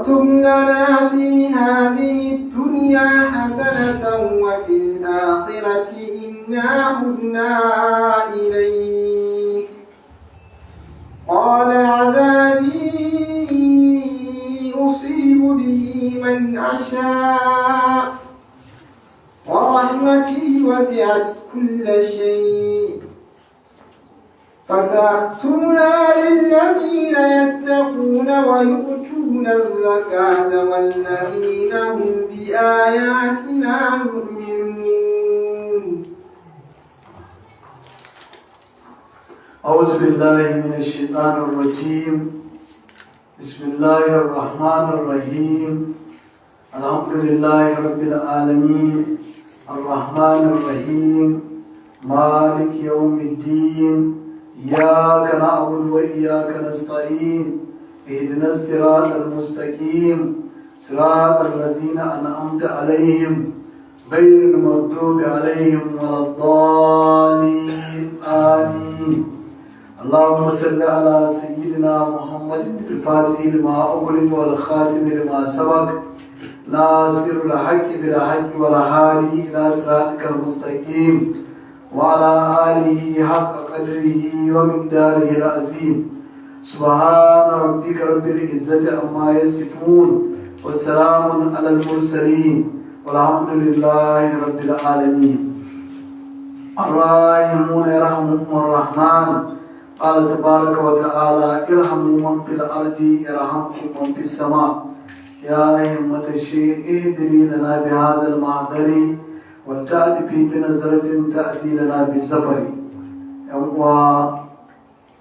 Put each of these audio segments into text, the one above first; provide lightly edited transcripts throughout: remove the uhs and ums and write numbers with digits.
واكتب لنا في هذه الدنيا حسنة وفي الآخرة إنا هدنا إليك قال عذابي أصيب به من أشاء ورحمتي وسعت كل شيء فسأكتبها للذين يتقون ويؤتون الزكاة والذين هم بآياتنا يؤمنون. أعوذ بالله من الشيطان الرجيم. بسم الله الرحمن الرحيم. الحمد لله رب العالمين الرحمن الرحيم مالك يوم الدين إياك نعبد وإياك نستعين اهدنا الصراط المستقيم صراط الذين أنعمت عليهم غير المغضوب عليهم ولا الضالين آمين. اللهم صل على سيدنا محمد الفاتح لما أغلق والخاتم لما سبق ناصر الحق بالحق والهادي إلى صراطك المستقيم وعلى آله حق قدره ومقداره العظيم. سبحان ربك رب العزة عما يصفون والسلام على المرسلين والحمد لله رب العالمين. الراحمون يرحمهم الرحمن قال تبارك وتعالى ارحموا من في الأرض يرحمكم من في السماء. يا همة الشيخ اهدري لنا بهذا المعذر والتأتي بنظرة تأتي لنا بالزفر. يوم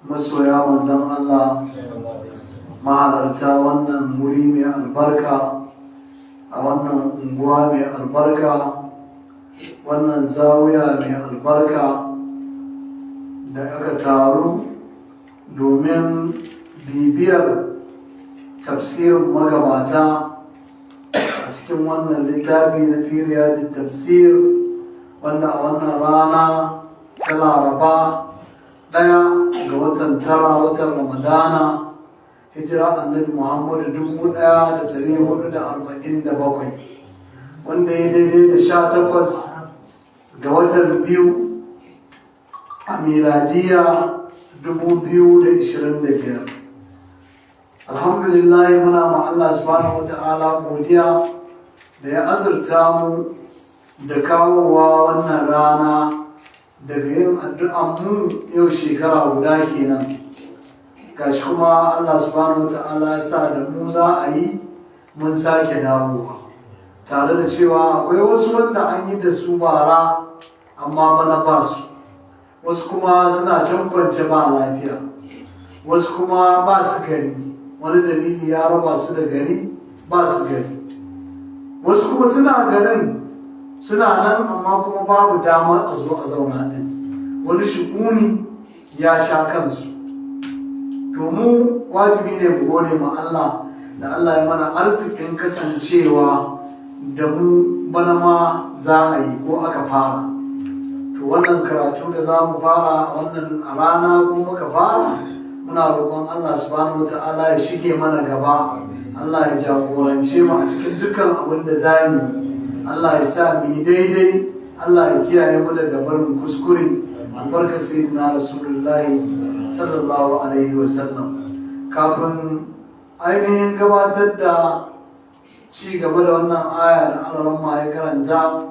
مسويا منزل الله mahalarta wannan wuri mai albarka a wannan unguwa mai albarka wannan zawiya mai albarka da aka taru domin bibiyar tafsirin magabata a cikin wannan littafi na firiyar tafsir wanda a wannan rana ta laraba 1 ga watan 9 watan ramadana hijira annabi Muhammadu 1447 wanda ya daidai da 18 ga watan 2 a miladiya 2025. Alhamdulillah muna ma Allah subhanahu wata'ala godiya da ya azurta mu da kawowa wannan rana daga yin addu'an mu yau shekara guda kenan. Gashi kuma Allah subhanahu wata'ala ya sa da mu za a yi mun sake dawowa tare da cewa akwai wasu wanda an yi da su bara amma bana ba su, wasu kuma suna can kwance ba lafiya, wasu kuma ba su gari, wani dalili ya raba su da gari ba su gari, wasu kuma suna garin suna nan amma kuma babu damar a zo a zauna din, wani shiguni ya sha kansu. To mu wajibi ne mu gode ma Allah da Allah ya mana arzikin kasancewa da mu bana ma za a yi ko aka fara. To wannan karatu da za mu fara a wannan rana ko muka fara muna roƙon Allah subhanahu wata'ala ya shige mana gaba, Allah ya jagorance mu a cikin dukkan abin da za mu, Allah ya sa mu yi daidai, Allah ya kiyaye mu daga barin kuskure. Albarka sayyidina Rasulullahi sallallahu alaihi wasallam. Kafin ainihin gabatar da ci gaba da wannan aya da Allah ya karanta,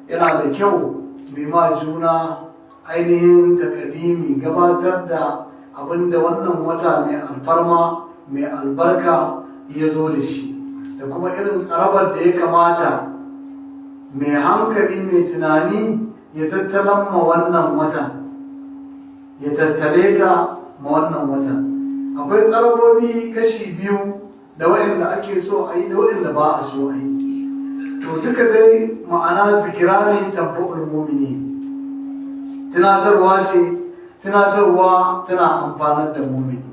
yana da kyau mai ma juna ainihin takadimi gabatar da abinda wannan wata mai alfarma mai albarka ya zo da shi, da kuma irin tsarabar da ya kamata mai hankali mai tunani ya tattalan ma wannan watan, ya tattale ka ma wannan watan. Akwai tsarabobi kashi biyu, da waɗanda ake so a yi da waɗanda ba a so a yi. To duka dai ma'ana zikira ne tabba'ul mumini, tunatarwa ce, tunatarwa tana amfanar da mumini.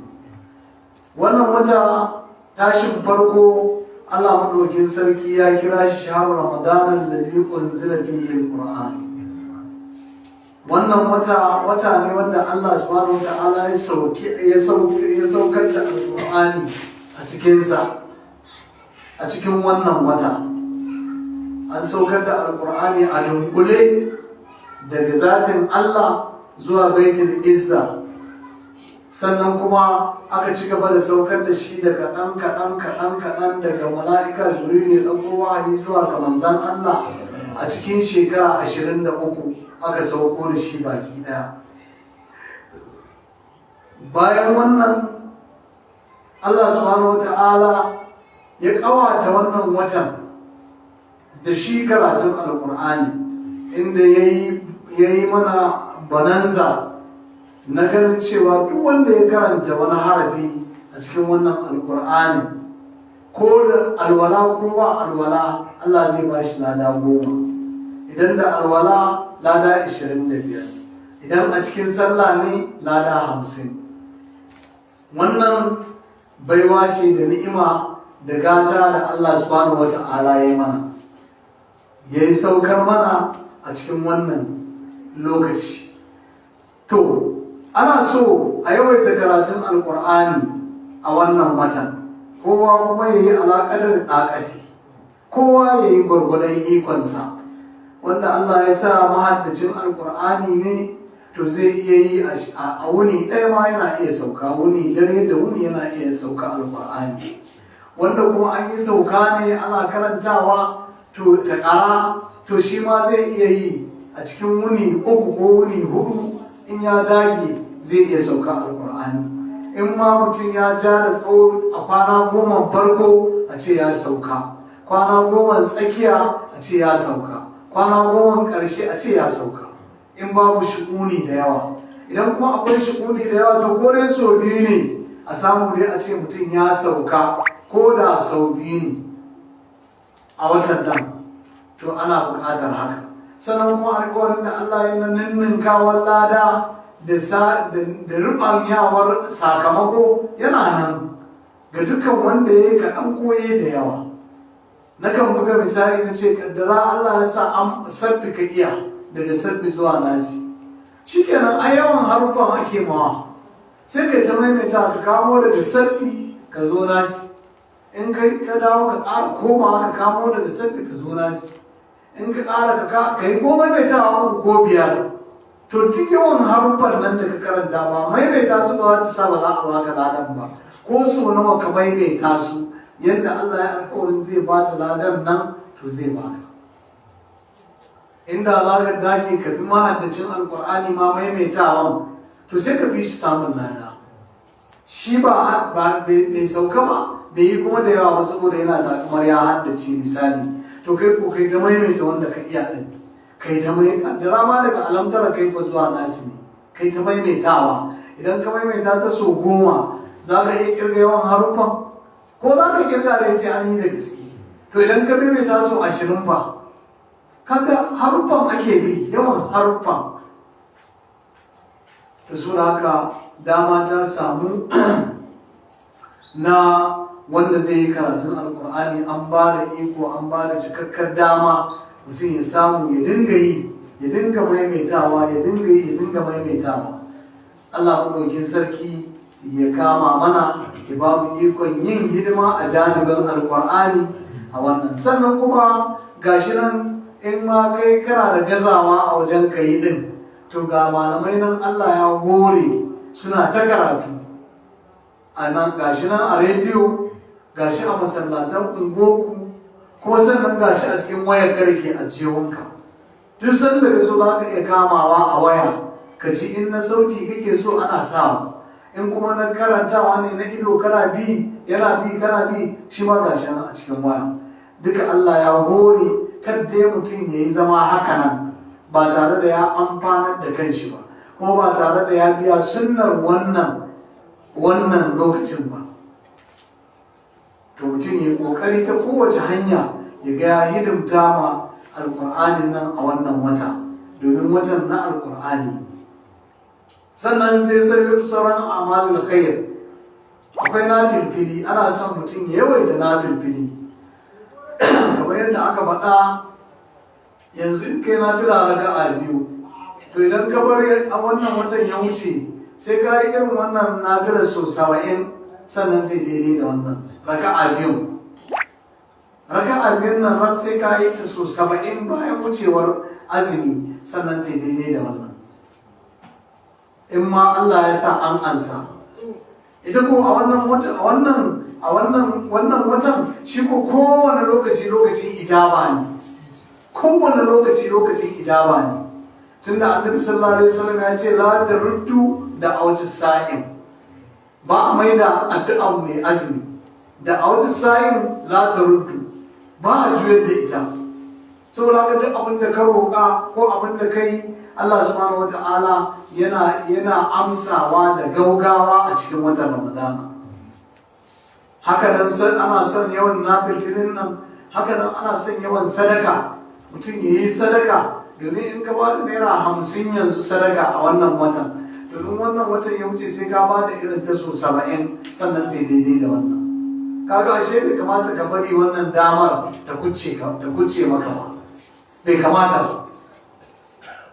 Wannan wata tashin farko Allah madaukin sarki ya kira shi shahar Ramadanan da zai unzila fihi al-Qur'an. Wannan wata ne wanda Allah subhanahu wa ta'ala ya saukar da Al-Qur'ani a cikinsa. a cikin wannan wata. An saukar da alkur'ani a dunkule daga zatin Allah zuwa baitul izza, sannan kuma aka ci gaba da saukar da shi da kaɗan daga mala'ika jibril ya ɗauko wahayi zuwa ga manzon Allah a cikin shekara 23 aka sauko da shi baki ɗaya. Bayan wannan Allah subhanahu wata'ala ya ƙawata wannan watan da shi karatun alkur'ani, inda ya yi mana bananza na ganin cewa duk wanda ya karanta wani harafi a cikin wannan alkur'ani, ko da alwala ko ba alwala, Allah zai ba shi lada 10. Idan da alwala lada 25, idan a cikin sallah ne lada 50. Wannan baiwa ce da ni'ima da gata da Allah subhanahu wata'ala ya yi mana, ya yi saukar mana a cikin wannan lokaci. To, ana so a yawaita karatun alkur'ani a wannan watan, kowa kuma ya yi alaƙar ɗaƙati, kowa ya yi gwargwadon ikonsa. Wanda Allah ya sa mahaddacin alkur'ani ne, to zai iya yi a wuni ɗaya ma yana iya sauka, wuni dare da wuni yana iya sauka alkur'ani. Wanda kuma an yi sauka ne ana karantawa to ta ƙara, to shi ma zai iya yi a cikin wuni 3 ko wuni 4 in ya dage zai iya sauka alkur'ani. In ma mutum ya ja da tsawo a kwana 10 farko a ce ya sauka, kwana 10 tsakiya a ce ya sauka, kwana 10 ƙarshe a ce ya sauka, in babu shi'uni da yawa. Idan kuma akwai shi'uni da yawa, to kore sau 2 ne a samu dai a ce mutum ya sauka ko da sau 2 ne a watan nan, to ana buƙatar haka. Sannan kuma alƙawarin da Allah ya ninninkawar lada da ruɓanyawar sakamako yana nan ga dukkan wanda ya yi kaɗan koye da yawa. Nakan buga misali na ce, kaddara Allah ya sa an sabbi ka iya daga sabbi zuwa nasi, shikenan a yawan harufan ake mawa, sai kai ta maimaita ka kamo daga sabbi ka zo nasi, in ka dawo ka ƙara komawa ka kamo daga sabbi ka zo nasi, in ka ƙara ka yi ko maimaitawa 3 ko 5. To duk yawan haruffan nan da ka karanta ba maimaita su ba za ta sa ba za a baka ladan ba, ko su nawa ka maimaita su yadda Allah ya alƙawarin zai ba da ladan nan, to zai ba ka. Inda za ka dake ka bi mahaddacin alƙur'ani ma maimaitawan, to sai ka fi shi samun lada. Shi ba bai sauka ba, bai yi kuma da yawa ba saboda yana da kamar ya haddace misali, to kai ko kai ta maimaita wanda ka iya din, kai ta maimaita da rama daga alamtara kai fa zuwa nasi ne, kai ta maimaitawa. Idan ka maimaita ta so 10 za ka iya kirga yawan haruffan, ko za ka kirga dai sai an yi da gaske. To idan ka maimaita so 20 fa, kaga haruffan ake bi, yawan haruffan. Da su haka dama ta samu na wanda zai yi karatun alkur'ani, an ba da iko, an ba da cikakkar dama mutum ya samu ya dinga yi, ya dinga maimaitawa, ya dinga yi, ya dinga maimaitawa. Allah maɗaukin sarki ya kama mana, ya ba mu ikon yin hidima a janibin alkur'ani a wannan. Sannan kuma gashi nan in ma kai kana da gazawa a wajen ka yi din, to ga malamai nan Allah ya hore suna ta karatu a nan, gashi nan a rediyo, gashi a masallatan ungoku, ko sannan gashi a cikin wayar karke a jihunka. Duk sanda ka so za ka iya kamawa a waya ka ji, in na sauti kake so ana samu, in kuma na karantawa ne na ido kana bi, yana bi kana bi, shi ma gashi nan a cikin waya. Duka Allah ya hore kadda mutum ya yi zama haka nan ba tare da ya amfanar da kanshi ba, kuma ba tare da ya biya sunnar wannan lokacin ba. To mutum ya kokari ta kowace hanya ya ga ya hidimta ma alkur'anin nan a wannan wata, domin watan na alkur'ani. Sannan sai sauran amalul khair, akwai nafilfili, ana son mutum ya yawaita nafilfili. Kamar yadda aka faɗa, yanzu in kai nafila raka'a 2, to idan ka bar a wannan watan ya wuce, sai ka yi irin wannan nafilar so 70 sannan zai daidai da wannan raka'a 2. raka'a biyar nan har sai ka yi ta so 70 bayan wucewar azumi sannan ta daidai da wannan in ma Allah ya sa an ansa. Ita ko a wannan watan shi ko kowane lokaci ijaba ne, kowane lokaci ijaba ne. Tunda Annabi sallallahu alaihi wasallam ya ce la taruddu da awji sa'im, ba a maida addu'a mai azumi da awji sa'im la taruddu, ba a juyar da ita. Saboda haka duk abin da ka roƙa ko abin da kai Allah subhanahu wata'ala yana amsawa da gaugawa a cikin watan Ramadana. Haka nan ana son yawan nafilfilin nan, haka nan ana son yawan sadaka. Mutum ya yi sadaka, domin in ka ba da naira 50 yanzu sadaka a wannan watan, domin wannan watan ya wuce sai ka ba da irin ta so 70 sannan ta daidai da wannan. Kaga ashe bai kamata ka bari wannan damar ta kucce maka ba, bai kamata ba.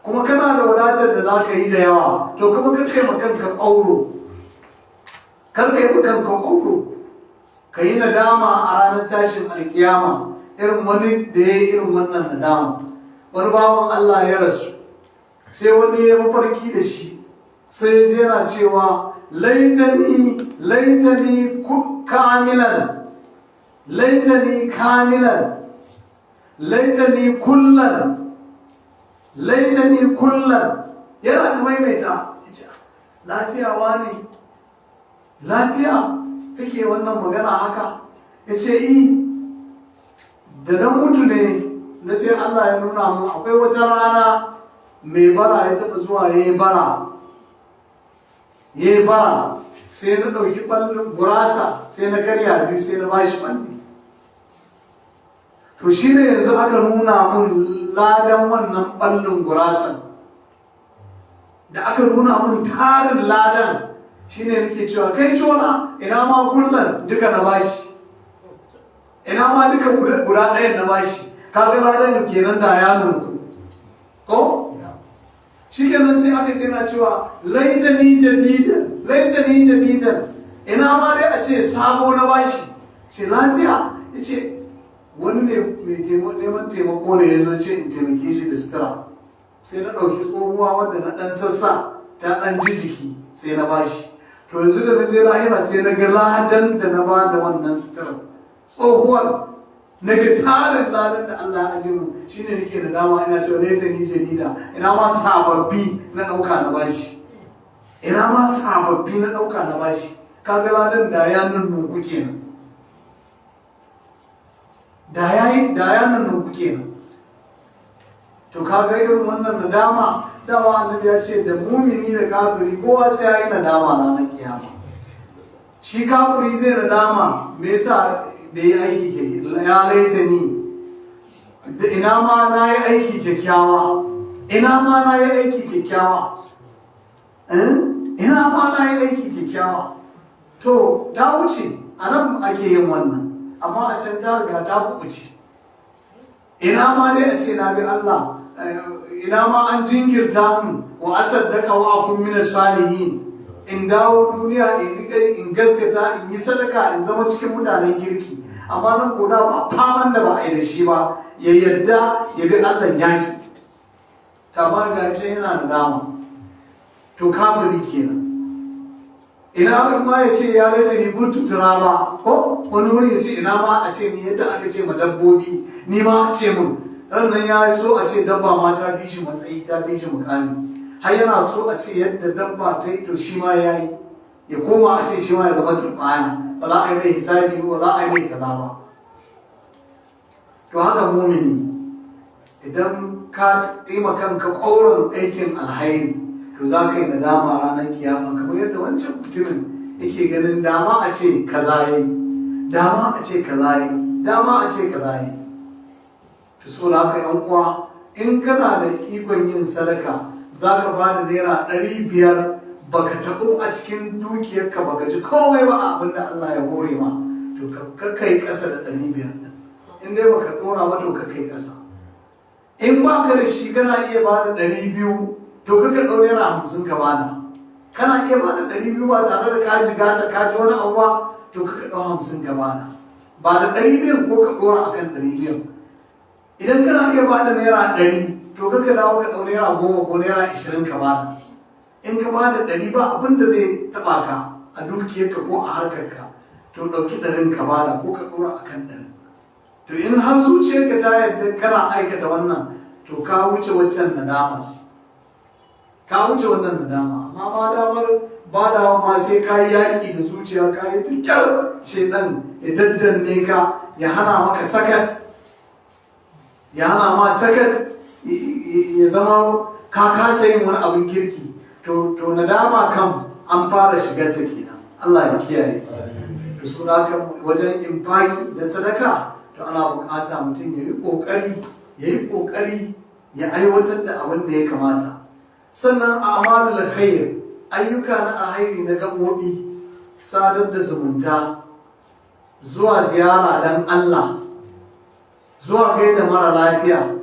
Kuma kana da wadatar da za ka yi da yawa, to kuma ka kai makanka ƙauro, kan ka yi makanka ƙauro, ka yi nadama a ranar tashin alkiyama irin wani da ya yi irin wannan nadama. Wani bawan Allah ya rasu, sai wani ya mafarki da shi, sai ya je yana cewa laitani kamilan, laitani kamilan, laitani kullan, laitani kullan. Yana ta maimaita, lafiya wane, lafiya kake wannan magana haka? Ya ce da na mutu ne na ce Allah ya nuna mu akwai wata rana mai bara ya taɓa zuwa ya yi bara sai na ɗauki ɓallin gurasa sai na karya biyu sai na bashi ɓalli. To shi ne yanzu aka nuna mun ladan wannan ɓallin gurasan, da aka nuna mun tarin ladan shi ne nake cewa kai cona ina ma kullum duka na bashi, ina ma duka guda ɗayan na bashi, kaga ladan kenan da ya nunku ko? Shi kenan sai aka kira cewa laitani jadidan, ina ma dai a ce sabo na bashi. Ce lafiya, ya ce wani ne mai neman taimako ne ya zo ce in taimake shi da sutura, sai na ɗauki tsohuwa wadda na ɗan sassa ta ɗan ji jiki sai na bashi. To yanzu da na je lahira sai na ga ladan da na ba da wannan sutura tsohuwar, na ga tarin ladan da Allah ya aje mu, shine nake da dama ina cewa laitani jadida, ina ma sababbi na ɗauka na bashi, ina ma sababbi na ɗauka na bashi. Kaga ladan da ya nunnuku kenan, da ya nunnuku kenan. To kaga irin wannan nadama, dama annabi ya ce da mumini da kafiri kowa sai ya yi nadama ranar kiyama. Shi kafiri zai nadama me yasa da yi aiki ke ya laita ni, da ina ma na yi aiki kyakkyawa, ina ma na yi aiki kyakkyawa, ina ma na yi aiki kyakkyawa. To ta wuce, a nan ake yin wannan, amma a can ta riga ta kuɓuce. Ina ma dai a ce na bi Allah, ina ma an jinkirta mun wa asaddaka wa akun min salihin, in dawo duniya in gaskata in yi sadaka in zama cikin mutanen kirki. Amma nan ko da ba faman da ba a yi da shi ba, ya yadda ya ga Allah yaki, kamar ga ce yana da dama. To kafiri kenan. Ina wani ma ya ce ya laita ni kuntu turaba, ko wani wuri ya ce ina ma a ce ni yadda aka ce ma dabbobi ni ma a ce mun. Rannan ya so a ce dabba ma ta fi shi matsayi, ta fi shi mukami, har yana so a ce yadda dabba ta yi to shi ma ya yi, ya koma a ce shi ma ya zama turbaya, ba za a yi mai hisabi ba za a yi mai kaza ba. To haka mumini idan ka ɗima kanka ƙaurin aikin alhairi, to za ka yi nadama ranar kiyama, kamar yadda wancan mutumin yake ganin dama a ce kaza yi, dama a ce kaza yi, dama a ce kaza yi. To so da haka yan uwa, in kana da ikon yin sadaka za ka ba da naira 500 baka taɓo a cikin dukiyarka baka ji komai ba abin da Allah ya hore ma, to ka kai ƙasa da 500 ɗin. In dai baka ɗora ba to ka kai ƙasa. In ba ka da shi kana iya ba da 200, to kaka ɗau naira 50 ka bada. Kana iya bada 200 ba tare da ka ji gata ka ji wani abu ba, to kaka ɗau 50 ka bada. ba da 200 ko ka ɗora a kan 200. Idan kana iya ba da naira 100 to ka dawo ka ɗau naira 10 ko naira 20 ka bada. In ka ba da 100 ba abin da zai taɓa ka a dukiyarka ko a harkarka, to ɗauki 100 ka bada ko ka ɗora a kan 100. To in har zuciyarka ta yadda kana aikata wannan, to ka wuce waccan nadamas. Ka wuce wannan nadama, amma ma damar ba da ma sai ka yi yaƙi da zuciya, ka yi dukkan shaidan ya daddanne ka, ya hana maka sakat, ya hana ma sakat, ya zama ka kasa yin wani abin kirki. To nadama kam an fara shigar ta kenan. Allah ya kiyaye. To so da wajen infaki da sadaka, to ana bukata mutum ya yi ƙoƙari ya aiwatar da abin da ya kamata. Sannan a amalul khair, ayyuka na alhairi na gaɓoɓi, sadar da zumunta, zuwa ziyara dan Allah, zuwa gaida mara lafiya.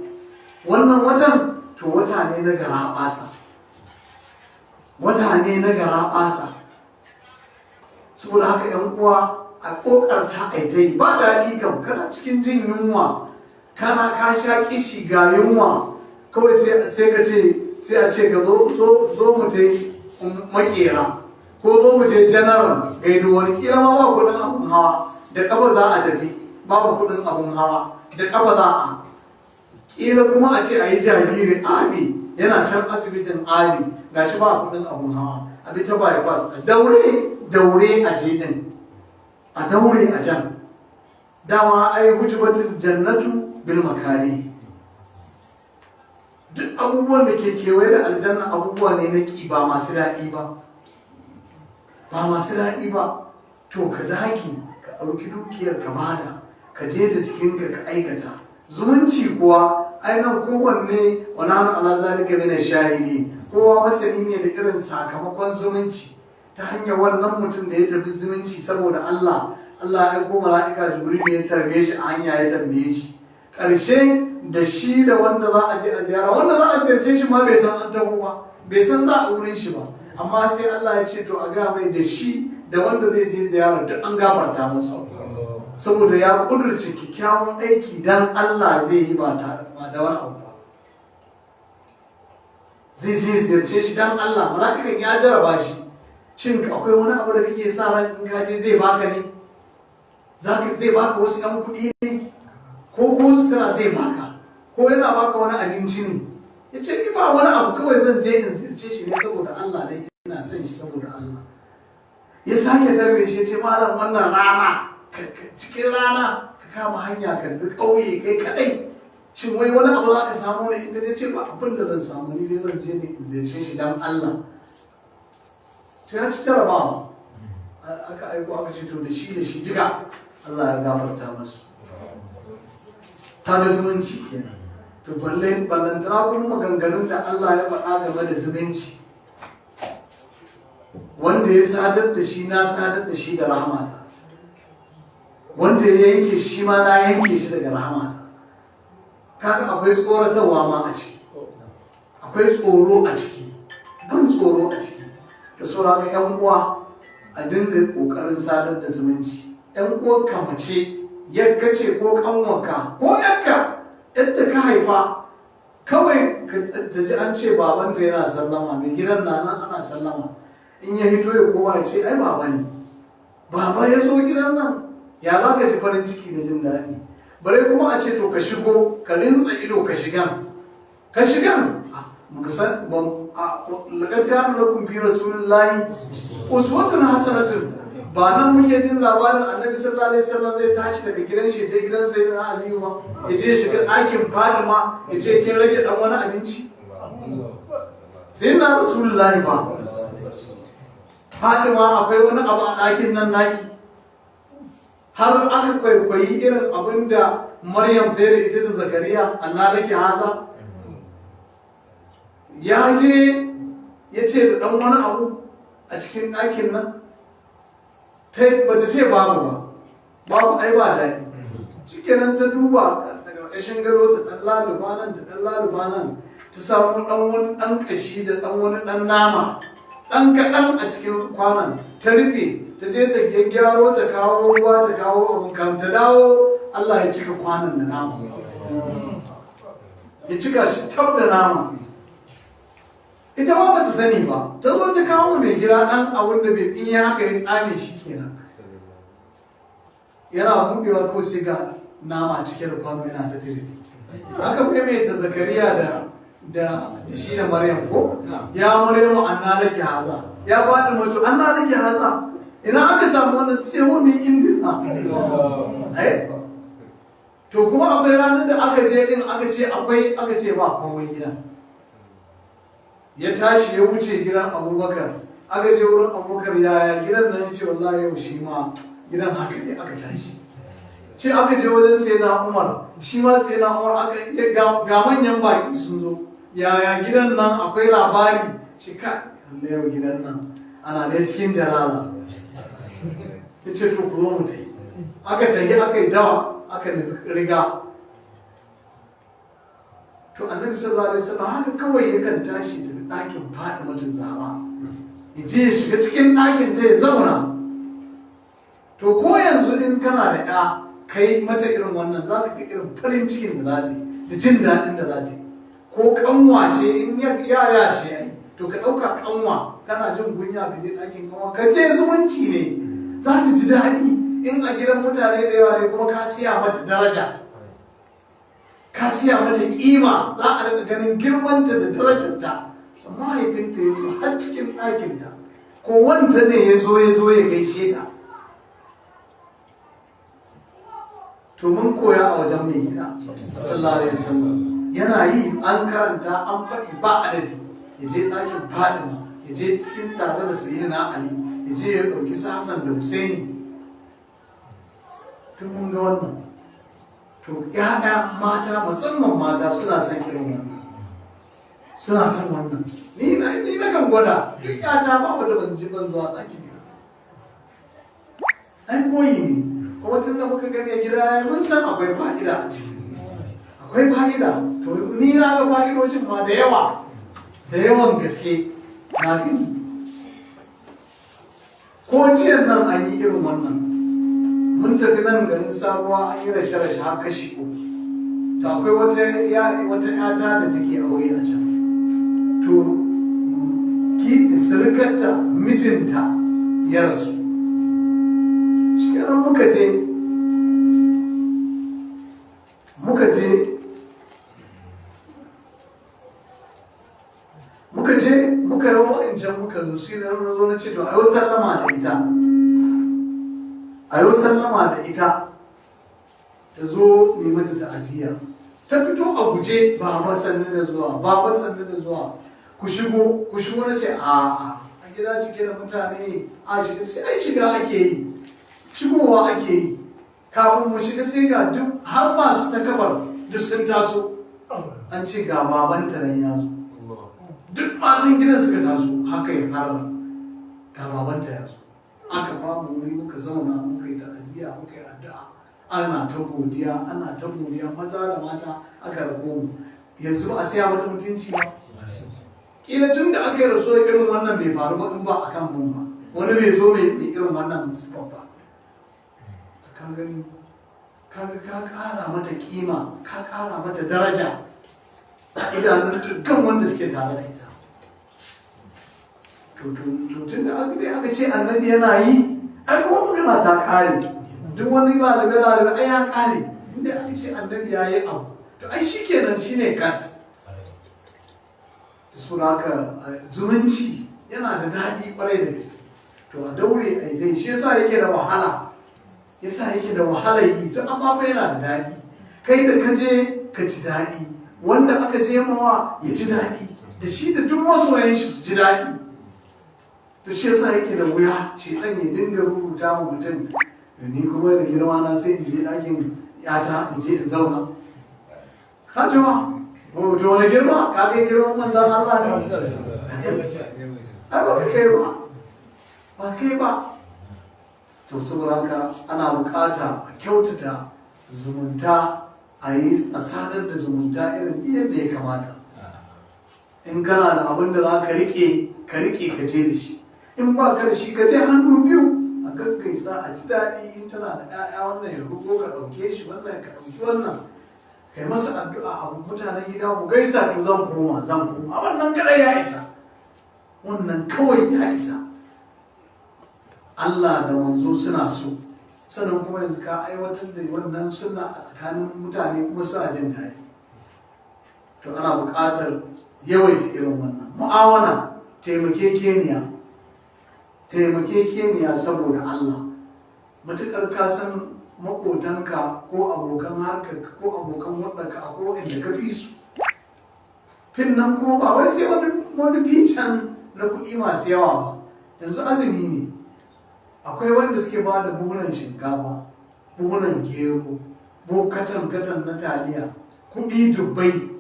Wannan watan to wata ne na garaɓasa, wata ne na garaɓasa. Saboda haka ‘yan uwa a ƙoƙarta a ta yi, ba daɗi kam kana cikin jin yunwa, kana ka sha kishi ga yunwa, kawai sai ka ce, sai a ce ka zo mu ta makera, ko zo mu je janaral gaido wani, kila ma ba kudin abun hawa, da kafa za a tafi, babu kudin abun hawa, da kafa za a, kila kuma a ce a yi jariri abi yana can asibitin abi, gashi ba kudin abun hawa, a bi ta bypass, a daure a je din, a daure a jan. Dama ai hujubatul jannatu bil makari. Duk abubuwan da ke kewaye da aljanna abubuwa ne na ƙi, ba masu daɗi ba, ba masu daɗi ba. To ka daki ka ɗauki dukiyar ka bada, ka je da jikinka ka aikata. Zumunci kuwa ainihin kowanne wani hannu ala zalika min shahidi, kowa masani ne da irin sakamakon zumunci. Ta hanyar wannan mutum da ya tafi zumunci saboda Allah ya aiko mala'ika Jibril ne ya tarbe shi a hanya ya tambaye shi. Ƙarshe da shi da wanda za a je a ziyara, wanda za a ziyarce shi ma bai san an taho ba, bai san za a wurin shi ba, amma sai Allah ya ce to a ga mai da shi da wanda zai je ziyara duk an gafarta masa, saboda ya kudurce kyakkyawan aiki dan Allah zai yi ba da wani abu ba. Zai je ziyarce shi dan Allah, mala'ikan ya jaraba shi, shin akwai wani abu da kake sa ran in ka je zai baka ne, zai baka wasu ɗan kuɗi ne, ko sutura zai baka, ko yana baka wani abinci ne. Ya ce ni ba wani abu, kawai zan je in ziyarce shi ne saboda Allah, dai ina son shi saboda Allah. Ya sake tarbe shi ya ce malam wannan rana, cikin rana ka kama hanya ka bi ƙauye kai kaɗai, shin wai wani abu za ka samu ne? Inda zai ce ba abin da zan samu, ni dai zan je ne in ziyarce shi dan Allah. To ya ci jarabawa, aka aiko aka ce to da shi duka Allah ya gafarta masu. Ta ga zumunci kenan. To ballantana kuma maganganun da Allah ya faɗa game da zumunci, wanda ya sadar da shi na sadar da shi da rahmata, wanda ya yanke shi ma na yanke shi daga rahmata. Kaga akwai tsoratarwa ma a ciki, akwai tsoro a ciki, ban tsoro a ciki. Da sauraka ‘yan uwa a dinga ƙoƙarin sadar da zumunci. ‘Yan uwarka mace, yadda ce ko ƙanwarka ko yadda ka haifa, kawai ta ji an ce babanta yana sallama, mai gidan na nan ana sallama, in ya hito ya kowa ya ce ai baba ne, baba ya zo gidan nan, ya za ka ji farin ciki da jin daɗi. Bare kuma a ce to ka shigo, ka rintsa ido ka shigan, laƙar kanu lakum fi rasulillahi uswatun hasanatun. Ba nan muke jin labarin annabi sallallahu alaihi wasallam zai tashi daga gidan shi je gidan sayyidina Aliyu ba, ya je shiga ɗakin Fadima ya ce kin rage dan wani abinci. Sayyidina Rasulullahi ba, Fadima akwai wani abu a ɗakin nan naki? Har aka kwaikwayi irin abin da Maryam ta yi da ita da Zakariya, anna laki haza. Ya je ya ce da ɗan wani abu a cikin ɗakin nan, ba ta ce babu ai ba daɗi. Shikenan ta duba daga ƙarƙashin gado ta ɗan laluba nan ta samu ɗan wani ɗan ƙashi da ɗan wani ɗan nama ɗan kaɗan a cikin kwanan ta rufe ta je ta gyaggyaro ta kawo ruwa ta kawo abin kan ta dawo Allah ya cika kwanan da nama ya cika shi tab da nama ita ma bata sani ba ta zo ta kawo mai gida ɗan abin da bai in ya haka ya tsame shi kenan yana buɗewa ko sai ga nama cike da kwano yana ta tirfi haka maimaita zakariya da shi da maryam ko ya maryamu anna laki haza ya faɗi mutu anna laki haza ina aka samu wannan ce wa min indina to kuma akwai ranar da aka je din aka ce ba komai gidan ya tashi ya wuce gidan abubakar aka je wurin abubakar yaya gidan nan ya ce wallahi yau shi ma gidan haka ne aka tashi ce aka je wajen sai na umar shi ma sai na umar ga manyan baki sun zo yaya gidan nan akwai labari ce ka yau gidan nan ana ne cikin jarala ya ce to ku zo mu ta yi aka yi dawa aka nufi riga to annabi sallallahu alaihi wasallam haka kawai yakan tashi daga ɗakin Fatimatu Zahra ya je ya shiga cikin ɗakin ta ya zauna to ko yanzu in kana da ya kai mata irin wannan za ka ga irin farin cikin da za ta yi da jin daɗin da za ta yi ko kanwa ce in yaya ce ai to ka ɗauka kanwa kana jin kunya ka je ɗakin kanwa ka ce zumunci ne za ta ji daɗi in a gidan mutane da yawa ne kuma ka siya mata daraja ka siya mata kima za a daga ganin girmanta da darajarta mahaifinta ya zo har cikin ɗakinta ko wanta ne ya zo ya gaishe ta to mun koya a wajen mai gida sallallahu alaihi wasallam yana yi an karanta an faɗi ba adadi ya je ɗakin Fadima ya je cikin tare da sayyidina Ali ya je ya ɗauki su Hassan da Husaini tun mun ga wannan to ƴaƴa mata musamman mata suna son irin wannan suna son wannan ni na kan gwada duk ƴata ba wadda ban ji ban zuwa ɗaki ne ai koyi ne kuma tun da muka gani gida mun san akwai fa'ida a ciki akwai fa'ida to ni na ga fa'idojin ma da yawan gaske na gani ko jiyan nan an yi irin wannan mun tafi nan garin sabuwa an yi rashe-rashe har kashi uku to akwai wata yata da take aure a can to ki sirikarta mijinta ya rasu shi kenan muka rawa wa'incan muka zo shi da na zo na ce to a yau sallama da ita ta zo mai mata ta'aziyya ta fito a guje baba sannu da zuwa ku shigo na ce a gida cike da mutane a shiga sai ai shiga ake yi shigowa ake yi kafin mu shiga sai ga duk har masu takabar duk sun taso an ce ga babanta nan ya zo duk matan gidan suka taso haka ya fara ga babanta ya zo aka ba mu wuri muka zauna muka yi ta'aziyya muka yi addu'a ana ta godiya maza da mata aka rago mu yanzu ba a saya mata mutunci ba kila tun da aka yi rasuwa irin wannan bai faru ba in ba a kan mun ba wani bai zo mai irin wannan musibar ba ka gani ka kara mata kima ka kara mata daraja idanun dukkan wanda suke tare da ita tun da aka ce annabi yana yi ai kuma magana ta kare duk wani lalabe ai ya kare inda aka ce annabi ya yi abu to ai shi kenan shi ne kat suna haka zumunci yana da daɗi ƙwarai da gaske to a daure a yi shi yasa yake da wahala yi to amma fa yana da daɗi kai da ka je ka ji daɗi wanda aka je mawa ya ji daɗi da shi da duk masoyan shi su ji daɗi to shi yasa yake da wuya ce ɗan ya dinga rubuta mu mutum da ni kuma da girma na sai in je ɗakin yata in je in zauna ka ji ma to wani girma ka kai girman manzan Allah ne ai ba ka kai ba to saboda haka ana bukata a kyautata zumunta a sadar da zumunta irin yadda ya kamata in kana da abin da za ka riƙe ka je da shi, in ba ka da shi ka je hannu biyu a gaggaisa a ji daɗi. In tana da 'ya'ya wannan ya rugo ka ɗauke shi, wannan ka ɗauki wannan, kai masa addu'a abu mutanen gida ku gaisa to zan koma wannan kadai ya isa, wannan kawai ya isa. Allah da manzo suna so, sannan kuma yanzu ka aiwatar da wannan sunna a tsakanin mutane kuma suna jin daɗi. To ana buƙatar yawaita irin wannan mu'awana, taimakekeniya saboda Allah. Matuƙar ka san maƙotanka ko abokan harkarka ko abokan waɗanka ko inda ka fi su, fin nan kuma ba wai sai wani ficen na kuɗi masu yawa ba. Yanzu azumi ne, akwai wanda suke ba da buhunan shinkafa, buhunan gero, katan na taliya, kuɗi dubbai.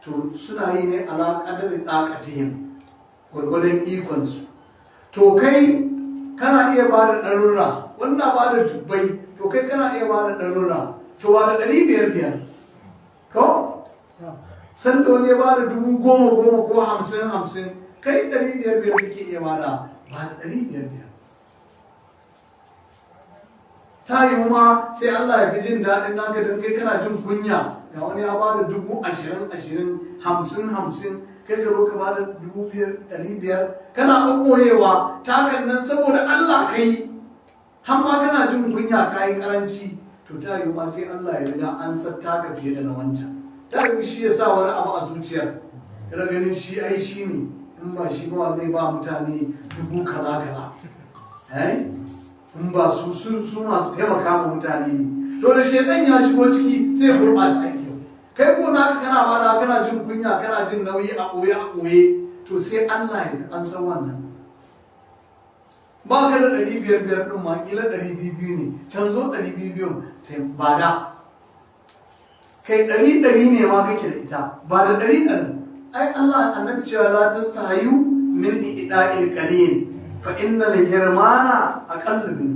To suna yi ne alaƙadar ɗaƙatihim, gwargwadon ikonsu. To kai kana iya ba da ɗarurra, wannan ba da dubbai, to kai kana iya ba da ɗarurra, to ba da 500 ko? Sanda wani ya ba da 10,000 ko 50,000, kai 500 kake iya ba da 500. Ta yi ma sai Allah ya fi jin daɗin naka don kai kana jin kunya ga wani ya ba da 20,000, 50,000, kai ka zo ka ba da 500, kana ɓoyewa takan nan saboda Allah ka yi, har ma kana jin kunya ka yi karanci. To ta yi ma sai Allah ya riga an sabta ka fiye da na wancan. Ta yi shi ya sa wani abu a zuciyar, yana ganin shi ai shi ne, in ba shi ba zai ba mutane 10,000. In ba su masu taimaka ma mutane ne. To da shedan ya shigo ciki sai gurɓata aikin. Kai ko naka kana bada kana jin kunya kana jin nauyi a ɓoye, to sai Allah ya an san wannan. Ba ka da 500 ɗin ma ƙila 200 ne, canzo 200 ta bada. Kai 100 ne ma kake da ita, ba da 100. Ai Allah annabi cewa la tastahayu min ida'il qalil fa inna al-hirmana aqallu min.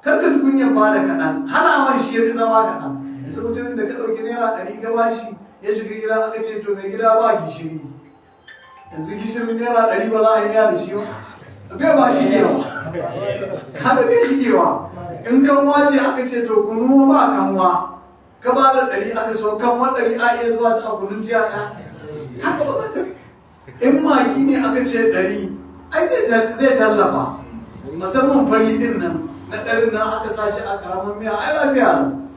Karka ji kunyan ba da kaɗan, hanawan shi ya fi zama kaɗan. Yanzu mutumin da ka ɗauki naira 100 ka bashi ya shiga gida aka ce to mai gida ba gishiri. Yanzu gishirin naira 100 ba za a yi miya da shi ba. Bai ba shigewa. Kada bai shigewa. In kanwa ce aka ce to kunu ba kanwa. Ka ba da 100 aka so kanwa 100 a iya zuwa ta kunun jiya ɗaya. Haka ba za ta. In magi ne aka ce 100, ai zai tallafa. Musamman fari din nan. Na ɗarin nan aka sa shi a ƙaramin miya ai lafiya nan.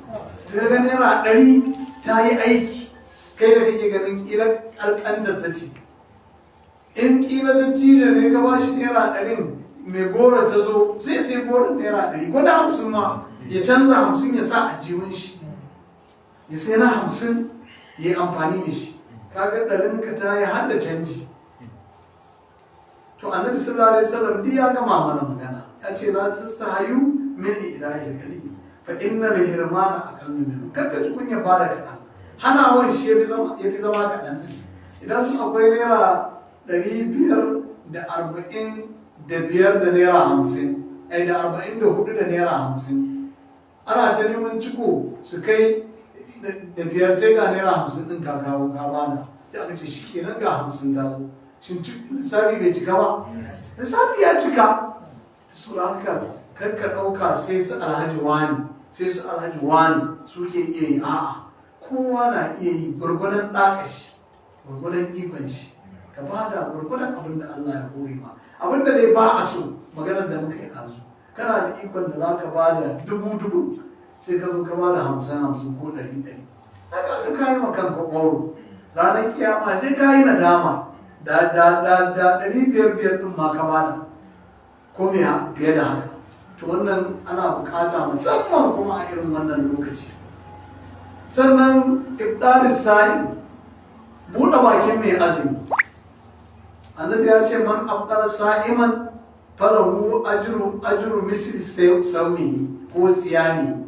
Ta ga naira 100 ta yi aiki, kai da kake ganin ƙilar ƙanƙantar ta ce. In ƙila da tilo ne ka ba shi naira 100 mai goro ta zo sai goron naira 100 ko da 50 ma ya canza 50 ya sa a jiwon shi, ya sai na 50 ya yi amfani da shi. Kaga ɗarinka ta yi har da canji. To annabi sallallahu alaihi wasallam duk ya gama mana magana. Ya ce la tastahayu min ilahil kalim fa inna al-hirmana aqallu min. Kakka ji kunya ba da kaɗan. Hanawan shi ya fi zama kaɗan. Idan su akwai naira 545 da naira 50, da 44 da naira 50. Ana ta neman ciko su kai da biyar sai ga naira 50 ɗin ka kawo ka bada. Sai aka ce shi kenan ga 50 ta zo. Shin lissafi bai cika ba? Lissafi ya cika. Su haka karka ɗauka sai su alhaji wani suke iya yi. A'a, kowa na iya yi gwargwadon ɗakashi, gwargwadon ikon shi. Ka ba da gwargwadon abin da Allah ya kore ma. Abin da dai ba a so, maganar da muka yi ɗazu. Kana da ikon da za ka ba da 1000, sai ka zo ka ba da 50 ko 100. Haka ka yi ma kanka ƙwaro. Ranar kiyama sai ka yi nadama. Da 500 ɗin ma ka bada ko me fiye da haka. To wannan ana bukata musamman kuma a irin wannan lokaci. Sannan iftaris sa'in, buɗe bakin mai azumi. Annabi ya ce man aftar sa'iman falahu ajru misli sawmihi ko siyami.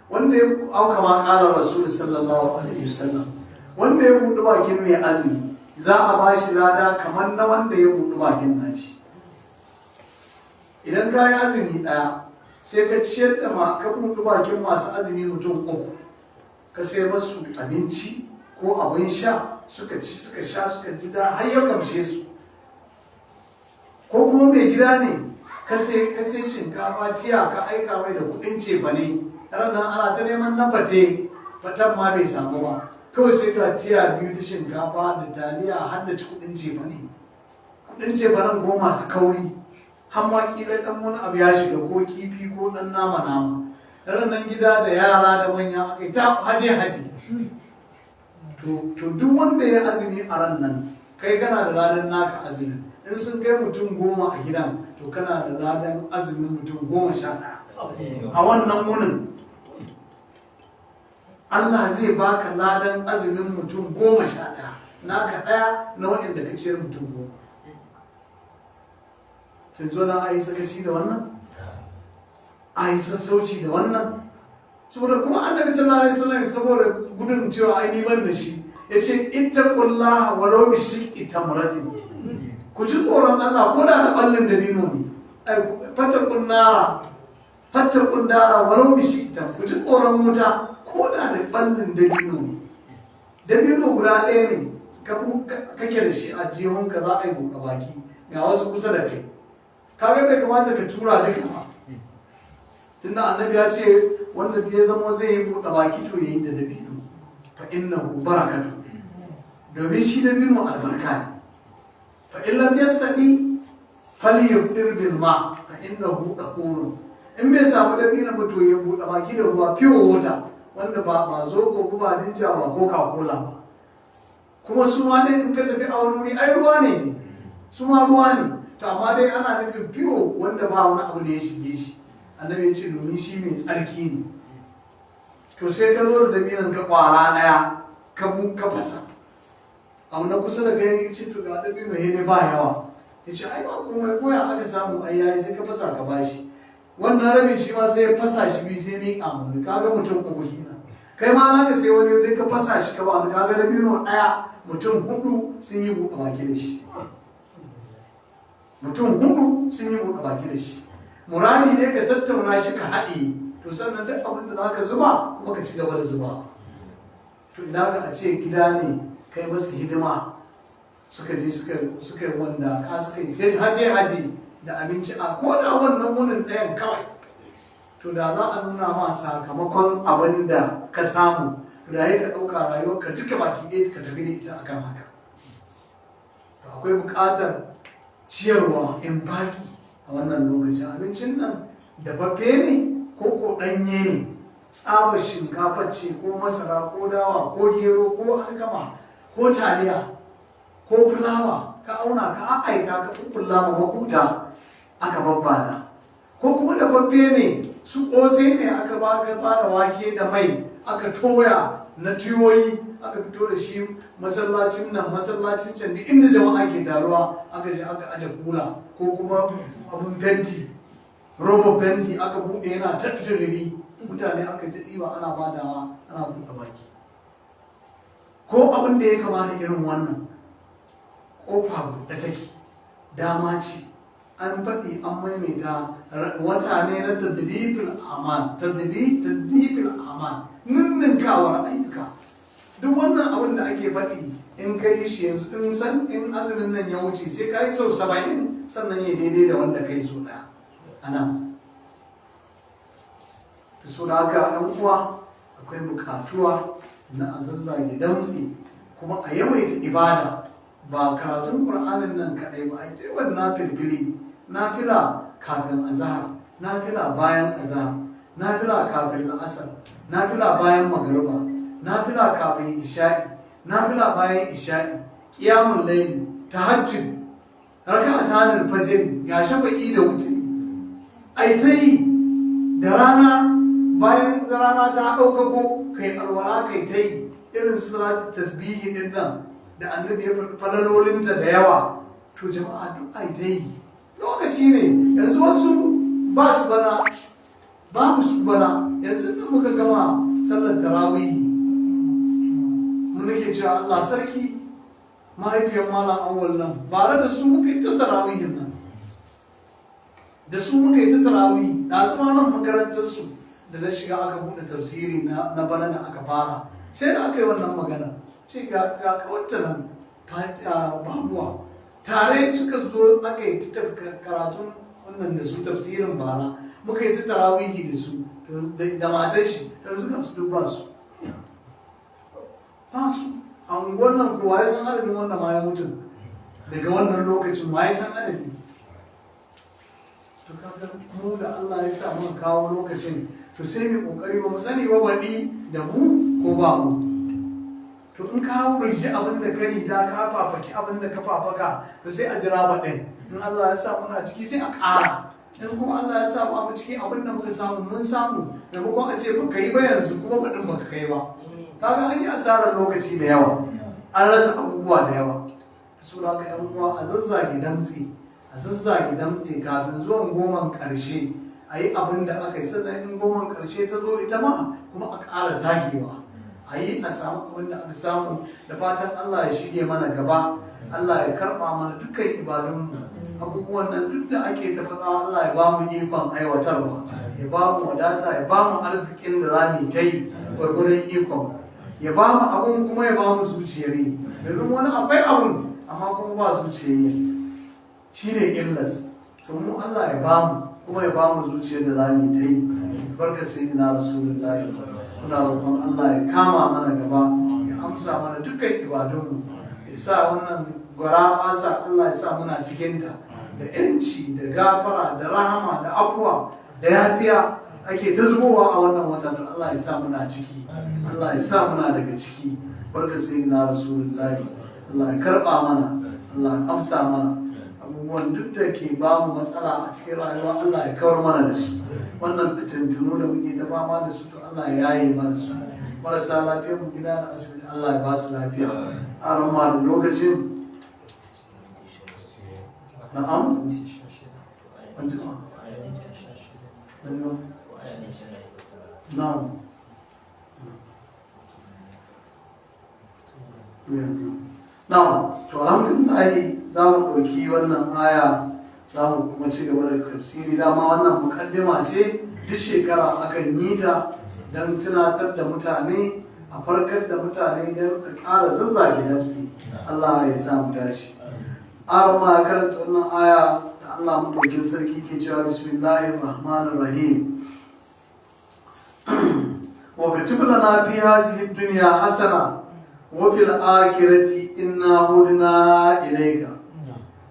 Wanda ya auka ma ƙara Rasul sallallahu alaihi wasallam, wanda ya buɗe bakin mai azumi za a ba shi lada kamar na wanda ya buɗe bakin nashi. Idan ka yi azumi ɗaya sai ka ciyar da ka buɗe bakin masu azumi mutum 3, ka sai masu abinci ko abin sha suka ci suka sha suka ji da har ya gamshe su, ko kuma mai gida ne ka sai shinkafa tiya ka aika mai da kudin cefane, ranar ana ta neman na fatan ma bai samu ba, kawai sai ka tiya 2 ta shinkafa da taliya har da kudin cefane, kudin cefanen ko masu kauri, har ma kila dan wani abu ya shiga ko kifi ko dan nama ranar gida da yara da manya aka yi ta haje to duk wanda ya azumi a ran nan kai kana da ladan naka azumin, in sun kai mutum 10 a gidan to kana da ladan azumin mutum 11 a wannan wunin. Allah zai baka ladan azumin mutum 11 naka ɗaya na waɗanda ka ciyar mutum 10. kin zo na ayi sakaci da wannan, ayi sassauci da wannan, saboda kuma annabi sallallahu alaihi wasallam saboda gudun cewa ai ni ban da shi yace ittaqullaha walau bi shiqqi tamratin, ku ji tsoron Allah ko da na ballin dabino ne, ai fattaqun dara walau bi shiqqi tamratin, ku ji tsoron wuta ko da ballin dabino ne, dabino guda ɗaya ne kake da shi a jihunka za a yi buɗe baki ga wasu kusa da kai, kaga bai kamata ka tura duka ba, tunda annabi ya ce wanda ya zama zai yi buɗe baki to yayi da dabino, fa innahu barakatu, domin shi dabino albarka ne. Fa in lam yastati falyuftir bil ma fa innahu tahurun, in bai samu dabino ba to ya buɗe baki da ruwa pure water wanda ba zoɓo ba ninja ba coca cola ba, kuma su ma dai in ka tafi a wani wuri ai ruwa ne su ma ruwa ne, to amma dai ana nufin pure wanda ba wani abu da ya shige shi. Annabi ya ce domin shi mai tsarki ne. To sai ka zo da dabinan ka kwara daya ka fasa, abu na kusa da kai ya ce to ga dabino ne ba yawa, ya ce ai ba komai koya aka samu ai yayi, sai ka fasa ka bashi, wannan rabin shi ma sai ya fasa shi biyu sai ni kamun, kaga mutum 3 kenan. Kai ma haka sai wani zai ka fasa shi ka ba ni, kaga dabino daya mutum 4 sun yi buɗe baki da shi, mutum 4 sun yi buɗe baki da shi. Murani ne ka tattauna shi ka haɗe, to sannan duk abin da zaka zuba kuma ka ci gaba da zuba. To ina ga a ce gida ne kai masu hidima suka je suka yi wanda ka suka yi haje da abinci a koda wannan wunin ɗayan kawai, to da za a nuna ma sakamakon abin da ka samu da ya ka ɗauka rayuwarka duka baki ɗaya ka tafi da ita akan haka. To akwai buƙatar ciyarwa in baki a wannan lokacin. Abincin nan dafaffe ne ko ɗanye ne, tsabar shinkafa ce ko masara ko dawa ko gero ko alkama ko taliya ko fulawa, ka auna ka aika ka kukkulla ma makuta aka babbana, ko kuma dafaffe ne su ƙosai ne aka bada wake da mai aka toya na tiyoyi aka fito da shi masallacin nan masallacin can da inda jama'a ke taruwa aka je aka aje kula, ko kuma abun fenti roba fenti aka buɗe yana ta jiriri, mutane aka ji ɗiba ana badawa ana buɗe baki, ko abin da ya kama da irin wannan ƙofa buɗe take, dama ce an faɗi an maimaita, wata ne na tadlifil amal ninninkawar ayyuka. Duk wannan abin da ake faɗi in ka yi shi yanzu in azumin nan ya wuce sai ka yi sau 70 sannan ya daidai da wanda ka yi so ɗaya ana. Da so da haka ɗan uwa akwai buƙatuwa na a zazzage damtse kuma a yawaita ibada, ba karatun ƙur'anin nan kaɗai ba, a yi taiwar na filfili, na fila kafin azahar, na fila bayan azahar, na fila kafin la'asar, na fila bayan magariba, na fila kafin isha'i, na fila bayan isha'i, ƙiyamun laili, tahajjud, raka'atan al-fajr, ga shafa'i da wutri. Ai ta yi da rana, bayan rana ta ɗaukako kai alwala kai ta yi irin salatu tasbihi din nan da annabi ya falalolinta da yawa. To jama'a duk ai ta yi, lokaci ne yanzu wasu ba su bana, babu su bana. Yanzu da muka gama sallar tarawih mun nake cewa Allah sarki, mahaifiyar malam awwal nan bare da su muka yi ta tarawihin nan, da su muka yi ta tarawih. Da zama nan makarantar su da na shiga aka buɗe tafsiri na bana da aka fara, sai da aka yi wannan magana ce ga kawarta nan bamuwa tare suka zo aka yi ta karatun wannan da su tafsirin bara muka yi ta tarawihi da su da matar shi da suka su duk ba su a unguwar nan kowa ya san adadin wannan ma ya mutu daga wannan lokacin ma ya san adadi to kaga mu da Allah ya sa mun kawo lokacin to sai mu kokari ba mu sani ba baɗi da mu ko ba mu to in ka burji abin da ka rida ka fafaki abin da ka fafaka to sai a jira baɗin in Allah ya sa muna ciki sai a ƙara in kuma Allah ya sa mu ciki abin da muka samu mun samu maimakon a ce ba ka yi ba yanzu kuma baɗin ba ka kai ba kaga an yi asarar lokaci da yawa an rasa abubuwa da yawa su da ka yan uwa a zazzage damtse kafin zuwan goman ƙarshe a yi abin da aka yi sannan in goman ƙarshe ta zo ita ma kuma a ƙara zagewa a yi a samu abin da aka samu da fatan Allah ya shige mana gaba Allah ya karɓa mana dukkan ibadunmu abubuwan nan duk da ake tafaɗa Allah ya ba mu ikon aiwatarwa ya ba mu wadata ya ba mu arzikin da za mu ta yi gwargwadon ikon ya ba mu abun kuma ya ba mu zuciyar yi domin wani akwai abun amma kuma ba zuciyar yi shi ne illas to mu Allah ya ba mu kuma ya ba mu zuciyar da za mu ta yi barka sai na rasulullahi muna roƙon Allah ya kama mana gaba ya amsa mana dukkan ibadunmu ya sa wannan gwara masa Allah ya sa muna cikinta da yanci da gafara da rahama da afuwa da yafiya ake ta zubowa a wannan watan to Allah ya sa muna ciki Allah ya sa muna daga ciki barka sai na rasulullahi Allah ya karba mana Allah ya amsa mana abubuwan duk da ke ba mu matsala a cikin rayuwa Allah ya kawar mana da su wannan fitintunu da muke ta fama da su to Allah ya yaye mana su marasa lafiyar mu gida da asibiti Allah ya ba su lafiya a ramma da lokacin na'am na'am na'am to alhamdulillah za mu ɗauki wannan aya za mu kuma ci gaba da tafsiri dama wannan mukaddima ce duk shekara akan yi ta don tunatar da mutane a farkar da mutane don a ƙara zazzage nafsi Allah ya sa mu dace arma ya karanta wannan aya da Allah madaukin sarki ke cewa bismillahir rahmanir rahim wa katib lana fi hadhihi dunya hasana wa fil akhirati inna hudna ilayka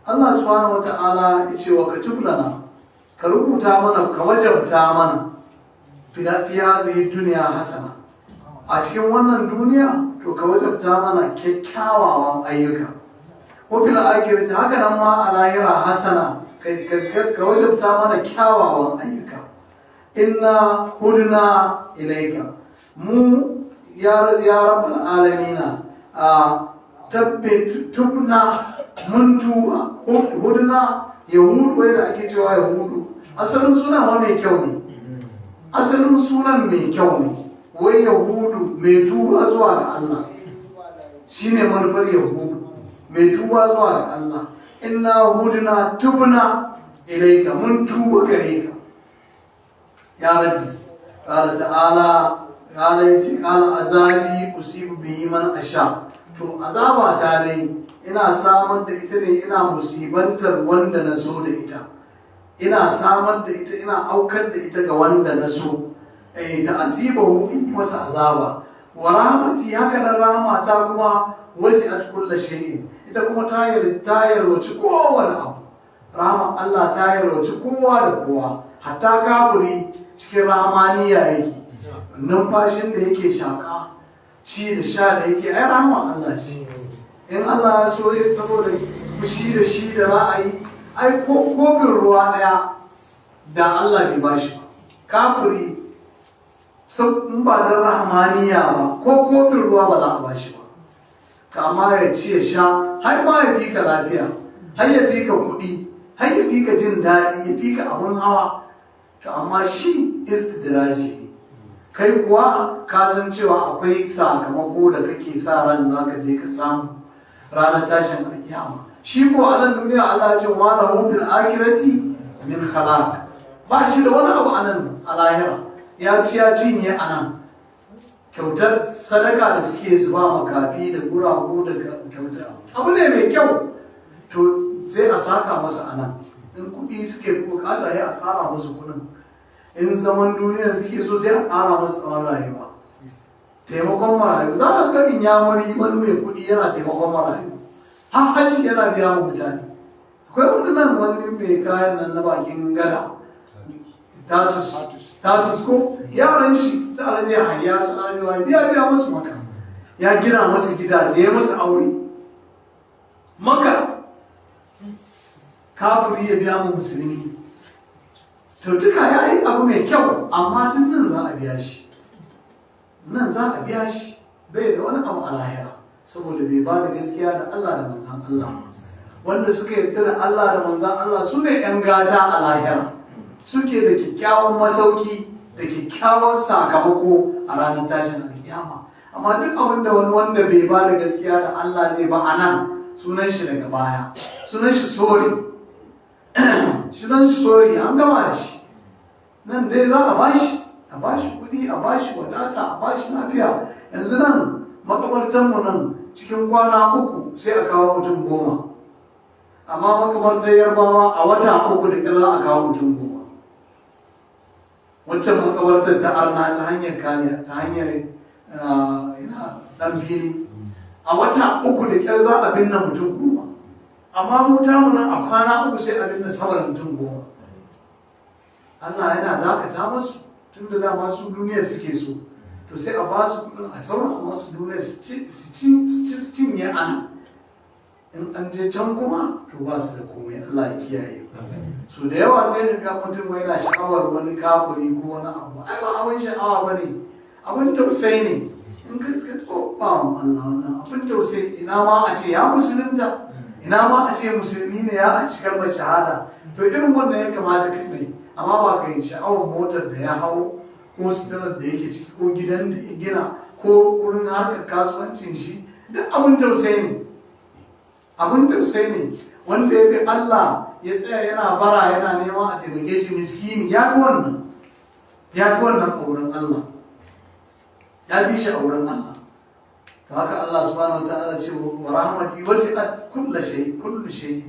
Allah subhanahu wata'ala ya ce wa katib lana ka rubuta mana ka wajabta mana fi hadhihi dunya hasana a cikin wannan duniya to ka wajabta mana kyakkyawan ayyuka wafil akirati haka nan ma a lahira hasana ka wajabta mana kyawawan ayyuka inna hudna ilaika mu ya rabbal alamina a tabbit tubna mun tuba hudna yahudu wai da ake cewa yahudu asalin sunan wa mai kyau ne asalin sunan mai kyau ne wai yahudu mai tuba zuwa ga Allah shine manufar yahudu mai tuba zuwa ga Allah inna hudna tubna ilayka mun tuba gare ka ya rabbi qala ta'ala qala yace qala azabi usibu bihi man asha to azaba ta dai ina samar da ita ne ina musibantar wanda na so da ita ina samar da ita ina aukar da ita ga wanda na so ta'azibahu in masa azaba wa rahmati haka nan rahmata kuma wasi'at kulli shay'in ita kuma ta yarwaci kowane abu rahama Allah ta yarwaci kowa da kowa hatta kafiri cikin rahamaniya yake numfashin da yake shaka ci da sha da yake ai rahama Allah ce in Allah ya so ya saboda fushi da shi da ra'ayi ai ko kofin ruwa daya da Allah bai bashi ba kafiri in ba da rahamaniya ba ko kofin ruwa ba za a bashi ba kama ya ci ya sha har ma ya fi ka lafiya har ya fi ka kuɗi har ya fi ka jin daɗi ya fi ka abin hawa to amma shi istidraji ne kai kuwa ka san cewa akwai sakamako da kake sa ran za ka je ka samu ranar tashin alkiyama shi ko a nan duniya Allah ce wa la hum fil akhirati min khalaq ba shi da wani abu a nan a lahira ya ci ya cinye a nan kyautar sadaka da suke su ba makafi da guragu da kyautar abu ne mai kyau, to sai a saka masa anan. In kuɗi suke bukata ya a ƙara musu kuɗin, in zaman duniya suke so sai a ƙara musu tsawon rayuwa. Taimakon marayu za a ga in ya wani mai kuɗi yana taimakon marayu, har hajji yana biya wa mutane. Akwai wani nan wani mai kayan nan na bakin gada tatus ko yaran shi su alaje hayya su alajewa biya musu maka, ya gina masa gidaje ya masa aure maka, kafiri ya biya mu musulmi. To duka ya yi abu mai kyau, amma duk nan za a biya shi, nan za a biya shi, bai da wani abu a lahira, saboda bai ba da gaskiya da Allah da manzan Allah. Wanda suka yarda da Allah da manzan Allah su ne 'yan gata a lahira, suke da kyakkyawan masauki da kyakkyawan sakamako a ranar tashin alkiyama. Amma duk abin da wani wanda bai ba da gaskiya da Allah zai ba a nan, sunan shi daga baya, sunan shi sori. Sunan shi sori, an gama da shi. Nan dai za a bashi kuɗi, a bashi wadata, a bashi lafiya. Yanzu nan makabartanmu nan cikin kwana 3 sai a kawo mutum 10, amma makabartar Yarbawa a wata 3 da ƙyar za a kawo mutum 10. Waccan makabartar ta arna ta hanyar kaniya, ta hanyar ɗan fili, a wata 3 da ƙyar za a binne mutum 10, amma mu tamu nan a kwana 3 sai a binne sama da mutum 10. Allah yana dakata masu tun da dama su duniya suke so, to sai a ba su kudin a taura masu duniya su cinye ana. In an je can kuma to ba su da komai, Allah ya kiyaye. So da yawa sai ga mutum yana sha'awar wani kafiri ko wani abu, ai ba abin sha'awa ba ne, abin tausayi ne. In ka to ba mu Allah wannan abin tausayi, ina ma a ce ya musulunta, ina ma a ce musulmi ne ya ci kalmar shahada. To irin wannan ya kamata kai mai, amma ba ka yi sha'awar motar da ya hau ko suturar da yake ciki ko gidan da ya gina ko wurin harkar kasuwancin shi, duk abin tausayi ne. Abin tausayi ne wanda ya bi Allah ya tsaya yana bara yana neman a taimake shi, miskini ya fi wannan a wurin Allah, ya bi shi a wurin Allah. To haka Allah subhanahu wa ta'ala ce wa rahmati wasi'at kullu shay.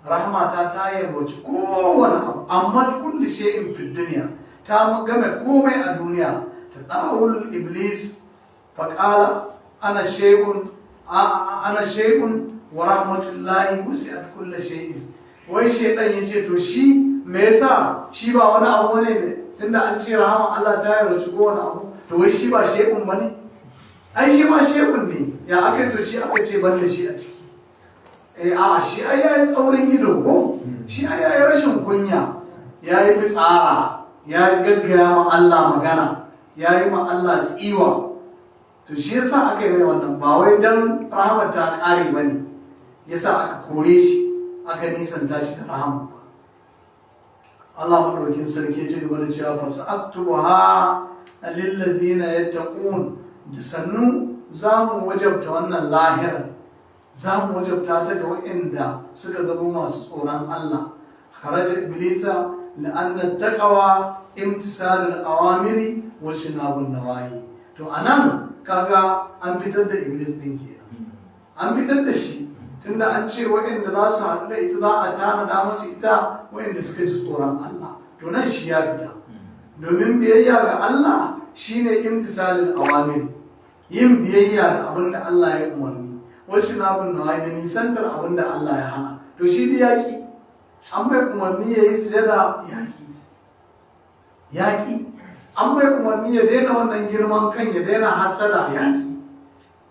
Rahmata ta yarwaci kowane abu, amma kullu shay'in fid dunya, ta game komai a duniya. Ta da'ul iblis fa qala ana shay'un wa rahmatullahi wasi'at kullu shay'in. Wai shaydan yace to shi me yasa shi ba wani abu ne tunda an ce rahama Allah ta yarwaci kowane abu, to wai shi ba shay'un bane? Ai shi ma shay'un ne, ya aka to shi aka ce ban da shi a ciki. Shi ai yayi tsaurin ido ko? Shi ai yayi rashin kunya, yayi fitsara, yayi gaggaya ma Allah magana, yayi ma Allah tsiwa. To shi yasa aka yi mai wannan, ba wai dan rahama ta kare bane. Yasa aka kore shi, aka nisanta shi da rahama. Allah madaukin sarki ya ci gaba da cewa fasa'aktuha lil ladzina yattaqun, da sannu zamu wajabta wannan lahirar, za mu wajabta ta ga waɗanda suka zama masu tsoron Allah. Kharaja iblisa la'anna taqwa imtisalul awamiri wa shinabun nawahi. To anan kaga an fitar da iblis din kenan, an fitar da shi tunda an ce waɗanda za su haɗu da ita za a tanada masu ita waɗanda suka ji tsoron Allah. To nan shi ya fita, domin biyayya ga Allah shine imtisalul awamiri, yin biyayya da abin da Allah ya umarni, wasu na abin da da nisantar abin da Allah ya hana. To shi da yaƙi, an mai umarni ya yi sujada yaƙi, an mai umarni ya daina wannan girman kan, ya daina hasada yaƙi.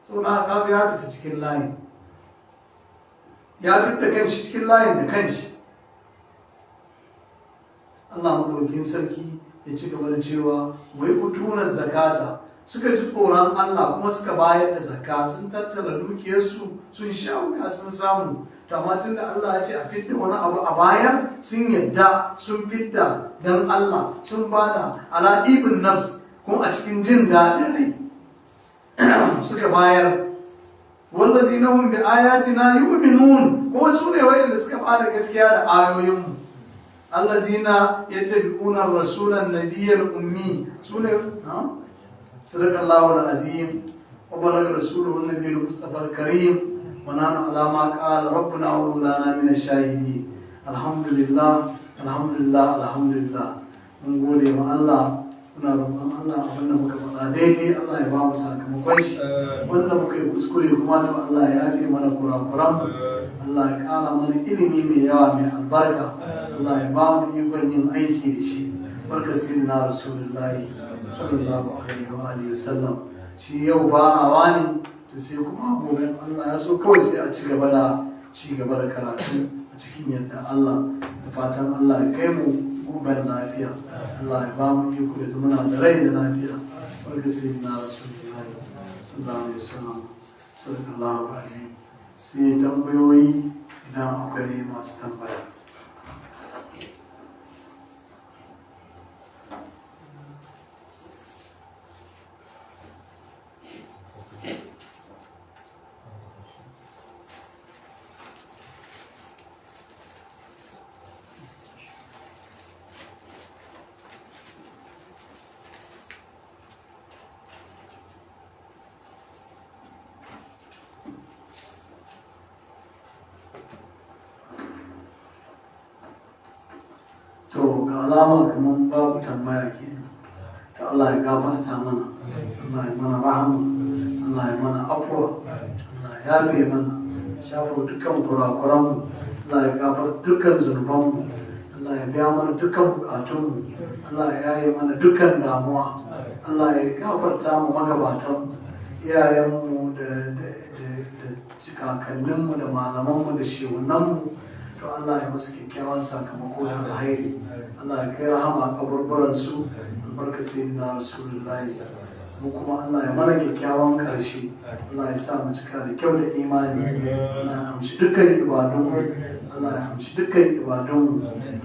Sau na haka ya fita cikin layin, ya fita kanshi cikin layin da kanshi. Allah maɗaukin sarki ya ci gaba da cewa wai utunan zakata, suka ji tsoron Allah kuma suka bayar da zakka, sun tattara dukiyarsu, sun sha wuya sun samu. Amma tun da Allah ya ce a fidda wani abu a bayar, sun yadda sun fidda don Allah, sun bada ala ibn nafs, kuma a cikin jin daɗin rai suka bayar. wallazina hum bi ayatina yu'minun, kuma su ne wayanda suka bada gaskiya da ayoyinmu. allazina yattabi'una rasulan nabiyyal ummi, su ne sadaqallahu al-azim wa balagha rasuluhu an-nabiy al-mustafa al-karim wa nahnu ala ma qala rabbuna wa maulana min ash-shahidin. Alhamdulillah, alhamdulillah. Mun gode ma Allah, muna roƙon Allah abinda muka faɗa daidai Allah ya ba mu sakamakon shi, wanda muka yi kuskure kuma to Allah ya yafe mana kurakuran, Allah ya ƙara mana ilimi mai yawa mai albarka, Allah ya ba mu ikon yin aiki da shi. Barka sayyidina Rasulullahi sallallahu alaihi wa alihi wasallam. Shi yau barawa ne, to sai kuma gobe Allah ya so kawai sai a ci gaba da karatu a cikin yadda Allah, da fatan Allah ya kai mu goben lafiya, Allah ya ba mu iko ya zama da rai da lafiya. Barka sayyidina Rasulullahi sallallahu alaihi wasallam. Sallallahu alaihi. Sai tambayoyi idan akwai masu tambaya. To ga alama kamar babu tambaya ke, ta Allah ya gafarta mana, Allah ya mana rahama, Allah ya mana afuwa, Allah ya yafe mana, shafa dukkan kurakuranmu, Allah ya gafarta dukkan zunubanmu, Allah ya biya mana dukkan bukatunmu, Allah ya yaye mana dukkan damuwa, Allah ya gafarta mu magabatanmu, iyayenmu da kakanninmu da malamanmu da shehunanmu. To Allah ya musu kyakkyawan sakamako da alhairi, Allah ya kai rahama a kaburburansu, albarka sayyidina Rasulullahi. Mu kuma Allah ya mana kyakkyawan karshe, Allah ya sa mu cika da kyau da imani, Allah ya amshi dukkan ibadunmu, Allah ya amshi dukkan ibadunmu,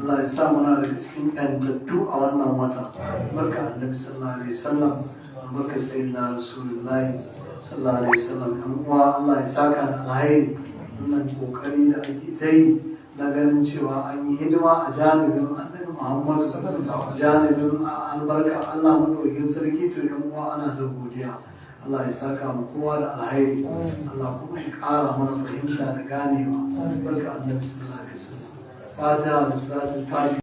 Allah ya sa muna daga cikin yantattu a wannan wata, barka annabi sallallahu alaihi wasallam, albarka sayyidina Rasulullahi sallallahu alaihi wasallam. Yan uwa Allah ya saka da alhairi, wannan kokari da ake ta yi na ganin cewa an yi hidima a janibin annabi Muhammad sallallahu alaihi janibin albarka Allah madaukakin sarki, to yan uwa ana ta godiya. Allah ya saka mu kowa da alhairi, Allah kuma ya ƙara mana fahimta da ganewa, barka annabi sallallahu alaihi wasallam. Fatiha da salatul fatiha.